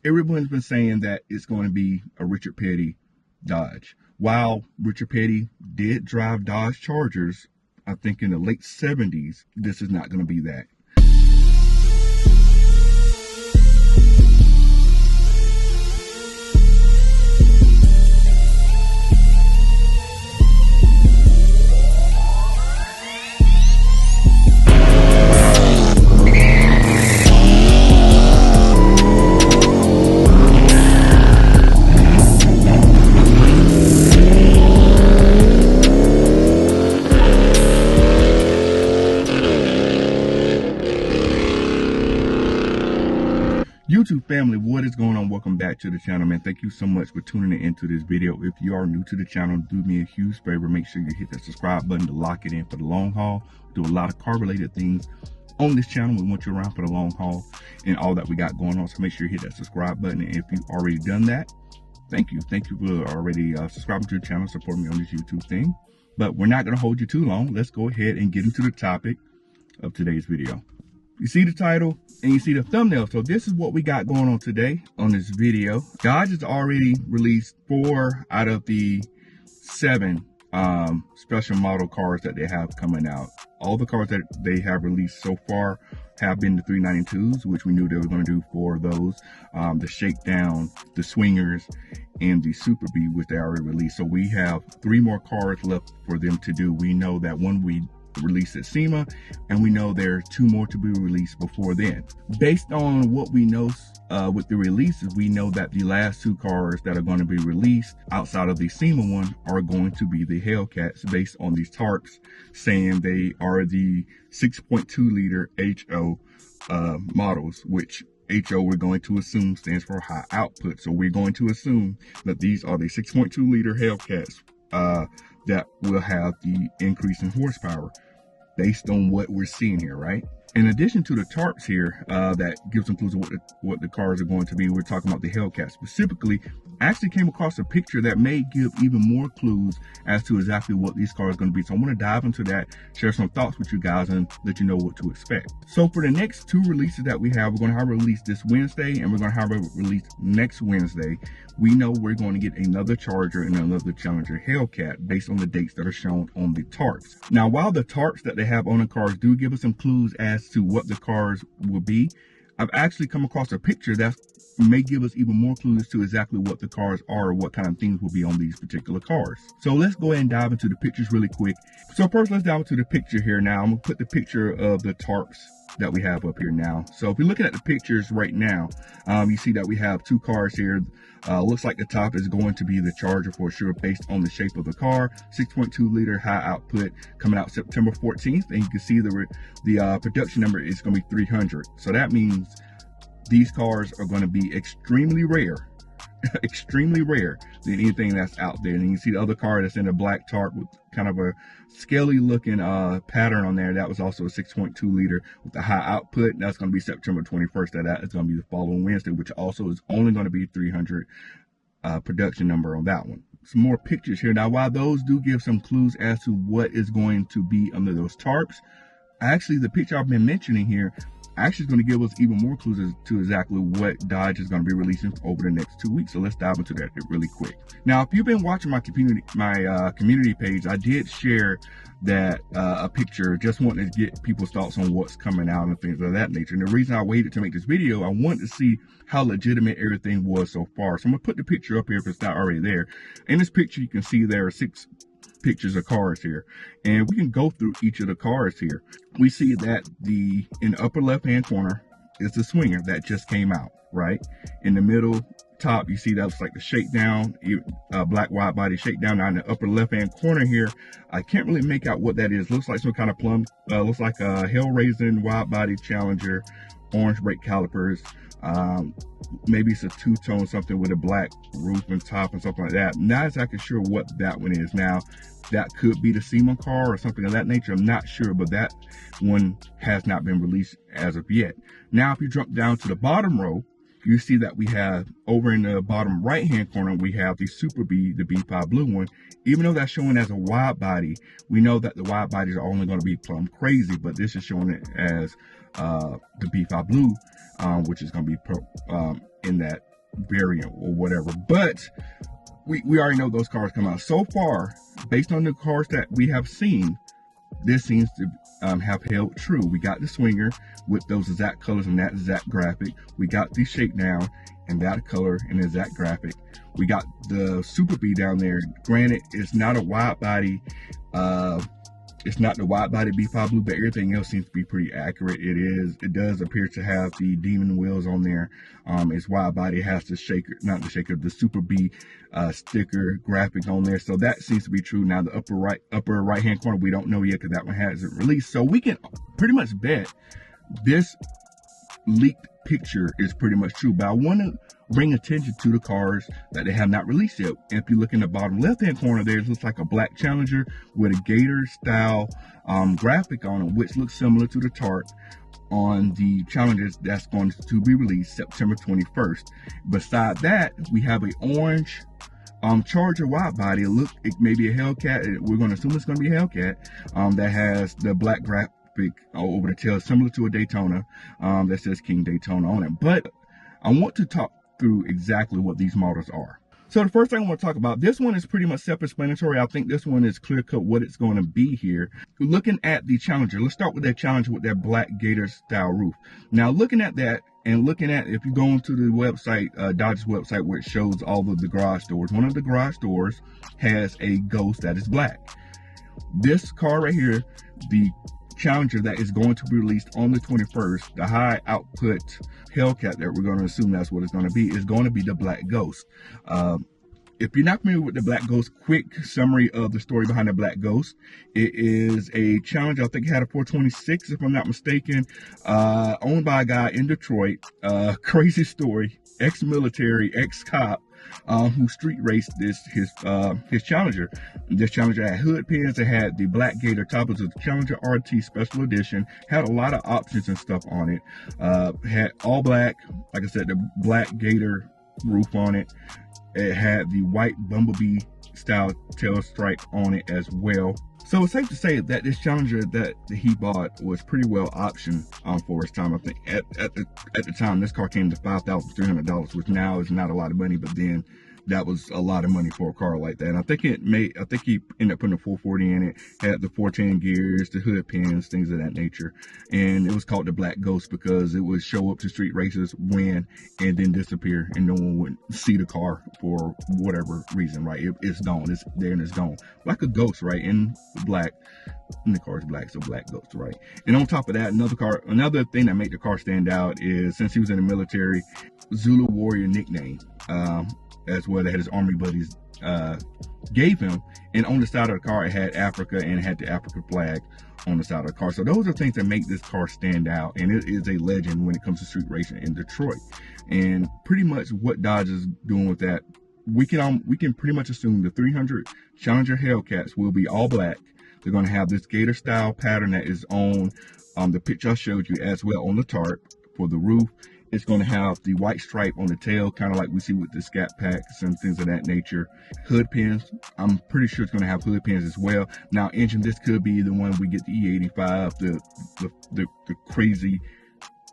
everyone's been saying that it's going to be a Richard Petty Dodge. While Richard Petty did drive Dodge Chargers, I think in the late 70s, this is not going to be that. YouTube family, what is going on? Welcome back to the channel, man. Thank you so much for tuning into this video. If you are new to the channel, do me a huge favor. Make sure you hit that subscribe button to lock it in for the long haul. We do a lot of car related things on this channel. We want you around for the long haul and all that we got going on. So make sure you hit that subscribe button. And if you've already done that, thank you. Thank you for already subscribing to the channel, supporting me on this YouTube thing. But we're not going to hold you too long. Let's go ahead and get into the topic of today's video. You see the title and you see the thumbnail. So this is what we got going on today on this video. Dodge has already released 4 out of the 7 special model cars that they have coming out. All the cars that they have released so far have been the 392s, which we knew they were going to do 4 of those. The Shakedown, the Swingers, and the Super B, which they already released. So we have 3 more cars left for them to do. We know that one we released at SEMA, and we know there's 2 more to be released before then. Based on what we know with the releases, we know that the last 2 cars that are going to be released outside of the SEMA one are going to be the Hellcats, based on these tarps saying they are the 6.2 liter HO models, which HO we're going to assume stands for high output. So we're going to assume that these are the 6.2 liter Hellcats that will have the increase in horsepower based on what we're seeing here, right? In addition to the tarps here, that gives some clues of what the cars are going to be, we're talking about the Hellcat specifically. I actually came across a picture that may give even more clues as to exactly what these cars are going to be. So I want to dive into that, share some thoughts with you guys, and let you know what to expect. So for the next 2 releases that we have, we're going to have a release this Wednesday, and we're going to have a release next Wednesday. We know we're going to get another Charger and another Challenger Hellcat based on the dates that are shown on the tarps. Now, while the tarps that they have on the cars do give us some clues as to what the cars will be, I've actually come across a picture that may give us even more clues to exactly what the cars are or what kind of things will be on these particular cars. So let's go ahead and dive into the pictures really quick. So first, let's dive into the picture here now. I'm gonna put the picture of the tarps that we have up here now. So if you're looking at the pictures right now, you see that we have 2 cars here. Looks like the top is going to be the Charger for sure, based on the shape of the car. 6.2 liter high output, coming out September 14th, and you can see the production number is going to be 300. So that means these cars are going to be extremely rare, extremely rare than anything that's out there. And you see the other car that's in a black tarp with kind of a scaly looking pattern on there. That was also a 6.2 liter with the high output. That's going to be September 21st. That is going to be the following Wednesday, which also is only going to be 300 production number on that one. Some more pictures here. Now, while those do give some clues as to what is going to be under those tarps, actually the picture I've been mentioning here actually is going to give us even more clues as to exactly what Dodge is going to be releasing over the next 2 weeks. So let's dive into that really quick. Now, if you've been watching my community page, I did share that a picture, just wanting to get people's thoughts on what's coming out and things of that nature. And the reason I waited to make this video, I wanted to see how legitimate everything was so far. So I'm gonna put the picture up here if it's not already there. In this picture, you can see there are 6 pictures of cars here, and we can go through each of the cars here. We see that in the upper left hand corner is the Swinger that just came out, right? In the middle top, you see that looks like the Shakedown, black wide body Shakedown. Now in the upper left hand corner here, I can't really make out what that is. Looks like some kind of looks like a hell-raising wide body Challenger, orange brake calipers. Maybe it's a 2-tone, something with a black roof and top and something like that. Not exactly sure what that one is. Now, that could be the SEMA car or something of that nature. I'm not sure, but that one has not been released as of yet. Now, if you jump down to the bottom row, you see that we have over in the bottom right hand corner, we have the Super B, the B5 blue one. Even though that's showing as a wide body, we know that the wide bodies are only going to be plumb crazy, but this is showing it as the B5 blue, which is going to be in that variant or whatever. But we already know those cars come out. So far, based on the cars that we have seen, this seems to have held true. We got the Swinger with those exact colors and that exact graphic. We got the Shakedown and that color and exact graphic. We got the Super B down there. Granted, it's not a wide body. It's not the wide body B5 Blue, but everything else seems to be pretty accurate. It does appear to have the Demon wheels on there. It's wide body. It has the Shaker, not the Shaker, the Super B sticker graphic on there. So that seems to be true. Now the upper right hand corner, we don't know yet because that one hasn't released. So we can pretty much bet this leaked picture is pretty much true. But I want to bring attention to the cars that they have not released yet. And if you look in the bottom left hand corner there, it looks like a black Challenger with a Gator style graphic on it, which looks similar to the tarp on the Challengers that's going to be released September 21st. Beside that, we have an orange Charger wide body. It may be a Hellcat. We're going to assume it's going to be a Hellcat that has the black graphic over the tail, similar to a Daytona that says King Daytona on it. But I want to talk through exactly what these models are. So the first thing I want to talk about, this one is pretty much self-explanatory. I think this one is clear-cut what it's going to be here. Looking at the Challenger, let's start with that Challenger with that black Gator style roof. Now looking at that and looking at, if you go into the website, Dodge's website, where it shows all of the garage doors, one of the garage doors has a ghost that is black. This car right here, the Challenger that is going to be released on the 21st, the high output Hellcat that we're going to assume that's what it's going to be, is going to be the Black Ghost. If you're not familiar with the Black Ghost, quick summary of the story behind the Black Ghost. It is a Challenger, I think it had a 426 if I'm not mistaken, owned by a guy in Detroit. Crazy story, ex-military, ex-cop, who street raced his Challenger. This Challenger had hood pins. It had the black Gator top. It was a Challenger RT Special Edition. Had a lot of options and stuff on it. Had all black, like I said, the black Gator roof on it. It had the white Bumblebee style tail stripe on it as well. So it's safe to say that this Challenger that he bought was pretty well optioned for his time. I think at the time this car came to $5,300, which now is not a lot of money, but then that was a lot of money for a car like that. And I think he ended up putting a 440 in it, had the 410 gears, the hood pins, things of that nature. And it was called the Black Ghost because it would show up to street races, win, and then disappear, and no one would see the car for whatever reason, right? It's gone, it's there and it's gone. Like a ghost, right? In black, and the car is black, so Black Ghost, right? And on top of that, another thing that made the car stand out is, since he was in the military, Zulu Warrior nickname, as well, that his army buddies gave him. And on the side of the car, it had Africa, and it had the Africa flag on the side of the car. So those are things that make this car stand out, and it is a legend when it comes to street racing in Detroit. And pretty much what Dodge is doing with that, we can pretty much assume the 300 Challenger Hellcats will be all black. They're going to have this Gator style pattern that is on the picture I showed you, as well on the tarp for the roof. It's going to have the white stripe on the tail, kind of like we see with the Scat Packs and things of that nature. Hood pins, I'm pretty sure it's going to have hood pins as well. Now, engine, this could be the one we get the E85, the crazy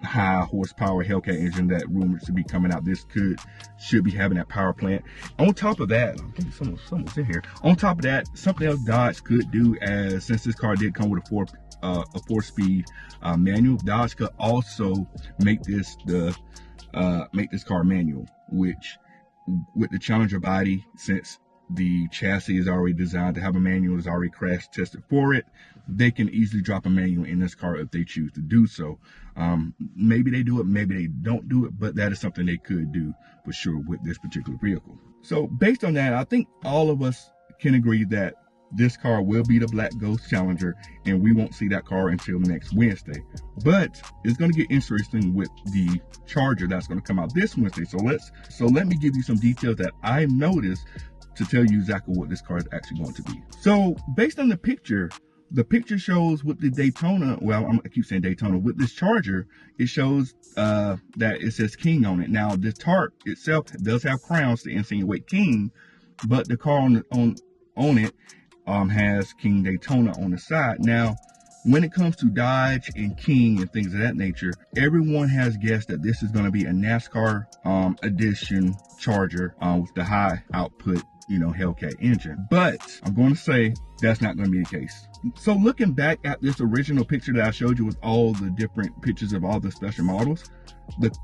high horsepower Hellcat engine that rumored to be coming out. This should be having that power plant. On top of that, I think someone's in here. On top of that, something else Dodge could do, as since this car did come with a 4-speed manual, Dodge could also make this car manual, which with the Challenger body, since the chassis is already designed to have a manual, is already crash tested for it, they can easily drop a manual in this car if they choose to do so. Maybe they do it, maybe they don't do it, but that is something they could do for sure with this particular vehicle. So based on that, I think all of us can agree that this car will be the Black Ghost Challenger, and we won't see that car until next Wednesday. But it's going to get interesting with the Charger that's going to come out this Wednesday. So let me give you some details that I noticed to tell you exactly what this car is actually going to be. So based on the picture shows with the Daytona, well, I keep saying Daytona, with this Charger, it shows that it says King on it. Now, the tarp itself does have crowns to insinuate King, but the car on it has King Daytona on the side. Now, when it comes to Dodge and King and things of that nature, everyone has guessed that this is going to be a NASCAR edition Charger with the high output, you know, Hellcat engine. But I'm going to say that's not going to be the case. So looking back at this original picture that I showed you with all the different pictures of all the special models,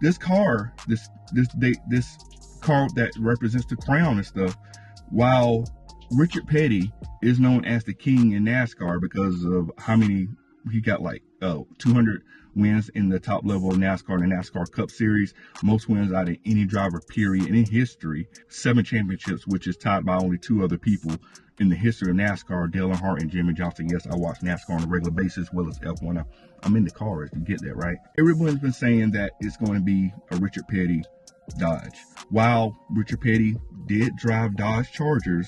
this car that represents the crown and stuff, while Richard Petty is known as the king in NASCAR because of how many he got, like 200 wins in the top level of NASCAR and the NASCAR Cup Series, most wins out of any driver period in history, 7 championships, which is tied by only 2 other people in the history of NASCAR, Dale Earnhardt and Jimmy Johnson. Yes, I watch NASCAR on a regular basis, as well as F1. I'm in the cars, you get that, right? Everyone's been saying that it's going to be a Richard Petty Dodge. While Richard Petty did drive Dodge Chargers,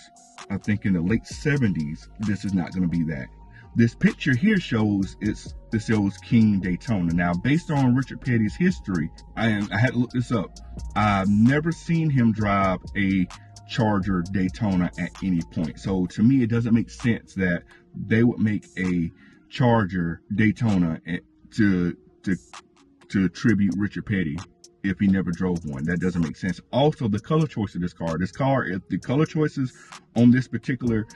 I think in the late 70s, this is not going to be that. This picture here shows King Daytona. Now, based on Richard Petty's history, I had to look this up. I've never seen him drive a Charger Daytona at any point. So to me, it doesn't make sense that they would make a Charger Daytona to tribute Richard Petty if he never drove one. That doesn't make sense. Also, the color choice of this car, if the color choices on this particular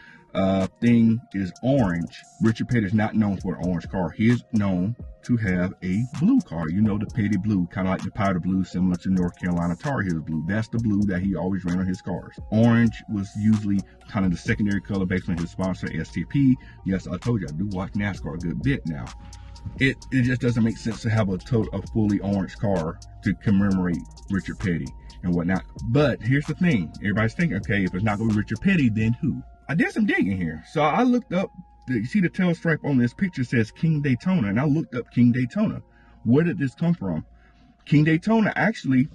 thing is orange, Richard Petty is not known for an orange car. He is known to have a blue car, you know, the Petty blue, kind of like the powder blue, similar to North Carolina Tar Heels blue. That's the blue that he always ran on his cars. Orange was usually kind of the secondary color based on his sponsor, STP. Yes, I told you, I do watch NASCAR a good bit now. It just doesn't make sense to have a fully orange car to commemorate Richard Petty and whatnot. But here's the thing, everybody's thinking, okay, if it's not going to be Richard Petty, then who? I did some digging here. So I looked up, you see the tail stripe on this picture says King Daytona, and I looked up King Daytona. Where did this come from? King Daytona, actually,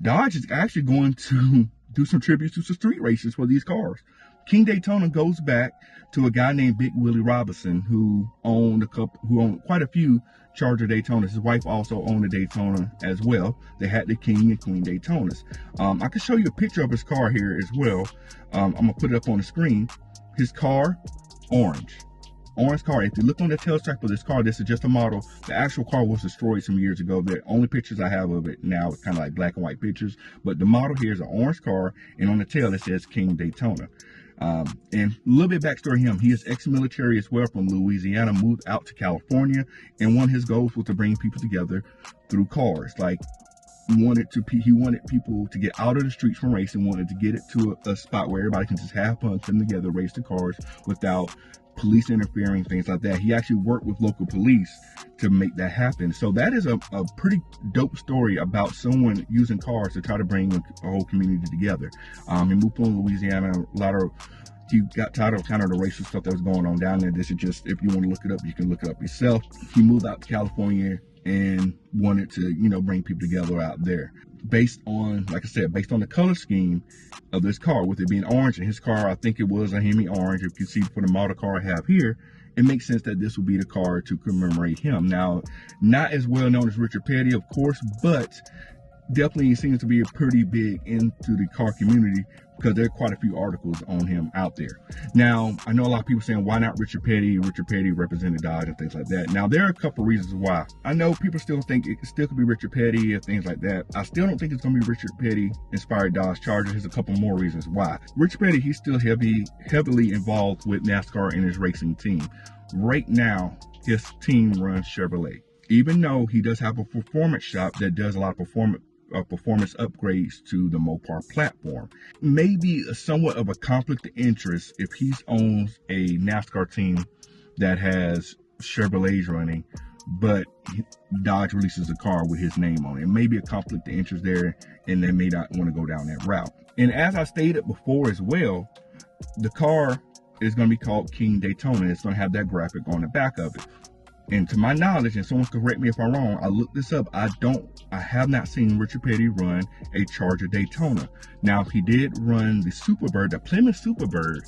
Dodge is actually going to do some tributes to some street races for these cars. King Daytona goes back to a guy named Big Willie Robinson, who owned quite a few Charger Daytonas. His wife also owned a Daytona as well. They had the King and Queen Daytonas. I can show you a picture of his car here as well. I'm gonna put it up on the screen. His car, orange car. If you look on the tail stripe of this car, this is just a model. The actual car was destroyed some years ago. The only pictures I have of it now is kind of like black and white pictures, but the model here is an orange car, and on the tail it says King Daytona. And a little bit backstory him. He is ex-military as well, from Louisiana, moved out to California, and one of his goals was to bring people together through cars. Like, he wanted people to get out of the streets from racing, wanted to get it to a spot where everybody can just have fun, come together, race the cars without police interfering, things like that. He actually worked with local police to make that happen. So that is a pretty dope story about someone using cars to try to bring a whole community together. He moved from Louisiana. He got tired of kind of the racial stuff that was going on down there. This is just, if you want to look it up, you can look it up yourself. He moved out to California and wanted to, you know, bring people together out there. Based on, like I said, based on the color scheme of this car, with it being orange, and his car, I think it was a Hemi orange. If you see for the model car I have here, it makes sense that this will be the car to commemorate him. Now, not as well known as Richard Petty, of course, but definitely seems to be pretty big into the car community because there are quite a few articles on him out there. Now, I know a lot of people saying, why not Richard Petty? Richard Petty represented Dodge and things like that. Now, there are a couple reasons why. I know people still think it still could be Richard Petty and things like that. I still don't think it's going to be Richard Petty inspired Dodge Charger. There's a couple more reasons why. Richard Petty, he's still heavily involved with NASCAR and his racing team. Right now, his team runs Chevrolet. Even though he does have a performance shop that does a lot of performance upgrades to the Mopar platform. Maybe somewhat of a conflict of interest if he owns a NASCAR team that has Chevrolets running, but Dodge releases a car with his name on it. Maybe a conflict of interest there, and they may not want to go down that route. And as I stated before as well, the car is going to be called King Daytona. It's going to have that graphic on the back of it. And to my knowledge, and someone correct me if I'm wrong, I looked this up. I have not seen Richard Petty run a Charger Daytona. Now, he did run the Superbird, the Plymouth Superbird,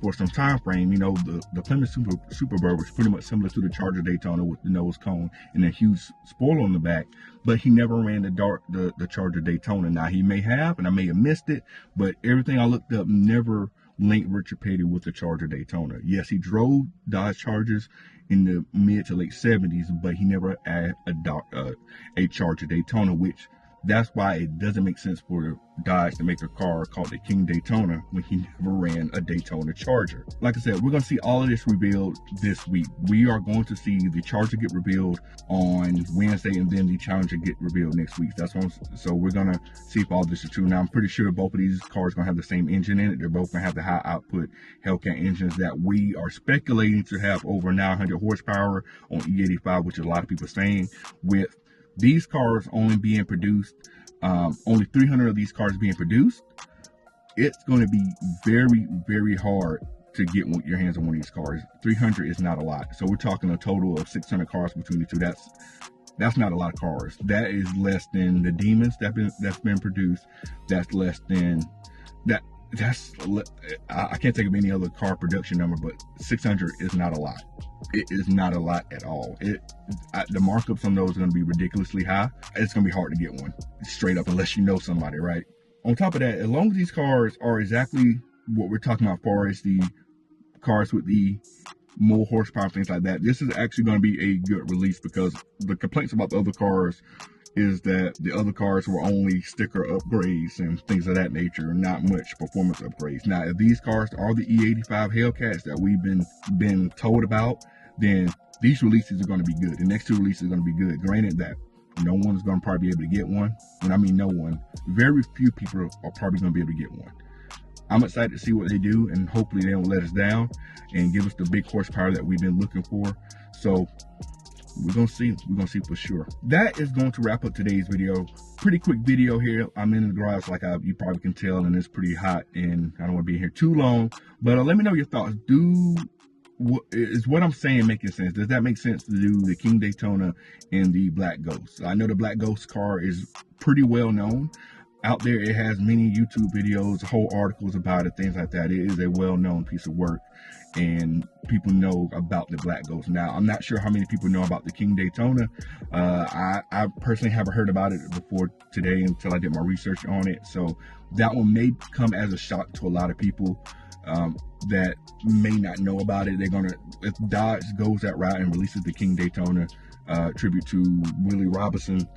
for some time frame. You know, the Plymouth Superbird was pretty much similar to the Charger Daytona with the nose cone and a huge spoiler on the back. But he never ran the Charger Daytona. Now, he may have, and I may have missed it, but everything I looked up never linked Richard Petty with the Charger Daytona. Yes, he drove Dodge Chargers in the mid to late 70s, but he never had a Charger Daytona, which that's why it doesn't make sense for Dodge to make a car called the King Daytona when he never ran a Daytona Charger. Like I said, we're going to see all of this revealed this week. We are going to see the Charger get revealed on Wednesday, and then the Challenger get revealed next week. So we're going to see if all this is true. Now, I'm pretty sure both of these cars are going to have the same engine in it. They're both going to have the high output Hellcat engines that we are speculating to have over 900 horsepower on E85, which a lot of people are saying. With these cars only being produced, only 300 of these cars being produced, it's going to be very, very hard to get your hands on one of these cars. 300 is not a lot. So we're talking a total of 600 cars between the two. That's not a lot of cars. That is less than the Demons that's been produced. That's less than that. I can't think of any other car production number, but 600 is not a lot. It is not a lot at all. The markups on those are going to be ridiculously high. It's going to be hard to get one straight up unless you know somebody, right? On top of that, as long as these cars are exactly what we're talking about as far as the cars with the more horsepower, things like that, this is actually going to be a good release, because the complaints about the other cars is that the other cars were only sticker upgrades and things of that nature, not much performance upgrades. Now, if these cars are the E85 Hellcats that we've been told about, then these releases are going to be good. The next two releases are going to be good. Granted that no one's going to probably be able to get one. When I mean no one, very few people are probably going to be able to get one. I'm excited to see what they do, and hopefully they don't let us down and give us the big horsepower that we've been looking for. So we're gonna see for sure. That is going to wrap up today's video. Pretty quick video here. I'm in the garage, like you probably can tell, and it's pretty hot, and I don't want to be here too long. But let me know your thoughts. Is what I'm saying making sense? Does that make sense to do the King Daytona and the Black Ghost? I know the Black Ghost car is pretty well known out there. It has many YouTube videos, whole articles about it, things like that. It is a well-known piece of work, and people know about the Black Ghost. Now, I'm not sure how many people know about the King Daytona. I personally haven't heard about it before today until I did my research on it. So that one may come as a shock to a lot of people that may not know about it. If Dodge goes that route and releases the King Daytona tribute to Willie Robinson,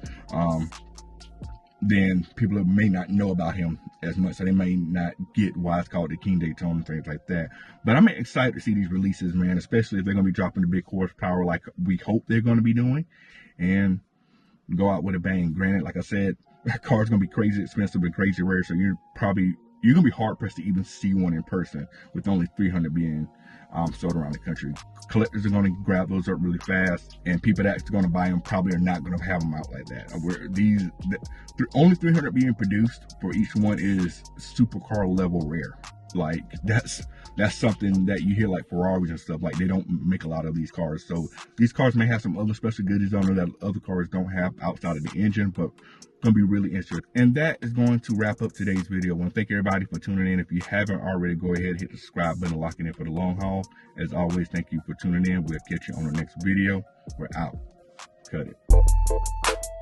then people may not know about him as much, so they may not get why it's called the King Daytona and things like that. But I'm excited to see these releases, man, especially if they're going to be dropping the big horsepower like we hope they're going to be doing, and go out with a bang. Granted, like I said, that car's going to be crazy expensive and crazy rare, so you're going to be hard-pressed to even see one in person, with only 300 being sold around the country. Collectors are going to grab those up really fast, and people that's going to buy them probably are not going to have them out like that. Only 300 being produced for each one is supercar level rare. Like that's something that you hear like Ferraris and stuff. Like they don't make a lot of these cars, so these cars may have some other special goodies on them that other cars don't have outside of the engine, but gonna be really interesting. And that is going to wrap up today's video. I want to thank everybody for tuning in. If you haven't already, go ahead, hit the subscribe button, lock it in for the long haul. As always, thank you for tuning in. We'll catch you on the next video. We're out. Cut it.